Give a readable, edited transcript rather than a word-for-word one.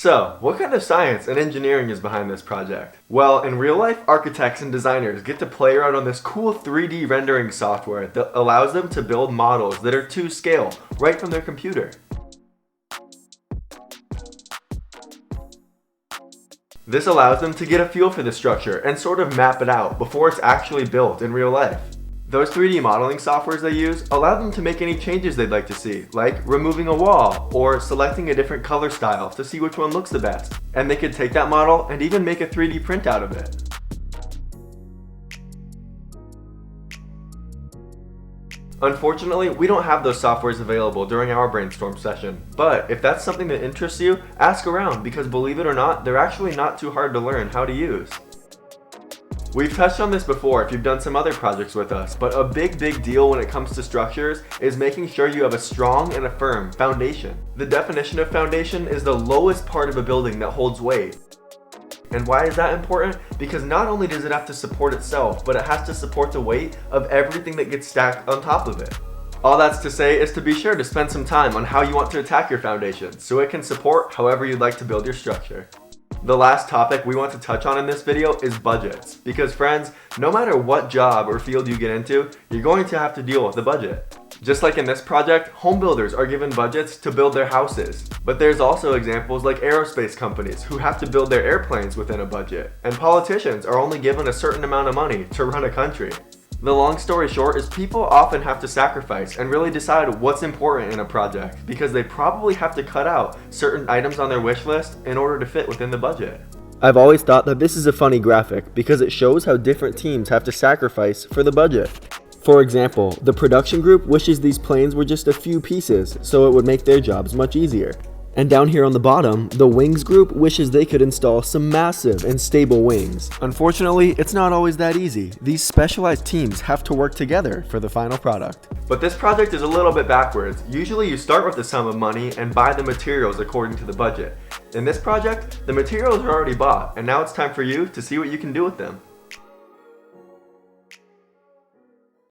So, what kind of science and engineering is behind this project? Well, in real life, architects and designers get to play around on this cool 3D rendering software that allows them to build models that are to scale right from their computer. This allows them to get a feel for the structure and sort of map it out before it's actually built in real life. Those 3D modeling softwares they use allow them to make any changes they'd like to see, like removing a wall or selecting a different color style to see which one looks the best. And they could take that model and even make a 3D print out of it. Unfortunately, we don't have those softwares available during our brainstorm session, but if that's something that interests you, ask around because believe it or not, they're actually not too hard to learn how to use. We've touched on this before if you've done some other projects with us, but a big deal when it comes to structures is making sure you have a strong and a firm foundation. The definition of foundation is the lowest part of a building that holds weight. And why is that important? Because not only does it have to support itself, but it has to support the weight of everything that gets stacked on top of it. All that's to say is to be sure to spend some time on how you want to attack your foundation so it can support however you'd like to build your structure. The last topic we want to touch on in this video is budgets. Because friends, no matter what job or field you get into, you're going to have to deal with the budget. Just like in this project, home builders are given budgets to build their houses. But there's also examples like aerospace companies who have to build their airplanes within a budget. And politicians are only given a certain amount of money to run a country. The long story short is people often have to sacrifice and really decide what's important in a project because they probably have to cut out certain items on their wish list in order to fit within the budget. I've always thought that this is a funny graphic because it shows how different teams have to sacrifice for the budget. For example, the production group wishes these planes were just a few pieces so it would make their jobs much easier. And down here on the bottom, the wings group wishes they could install some massive and stable wings. Unfortunately, it's not always that easy. These specialized teams have to work together for the final product. But this project is a little bit backwards. Usually you start with a sum of money and buy the materials according to the budget. In this project, the materials are already bought, and now it's time for you to see what you can do with them.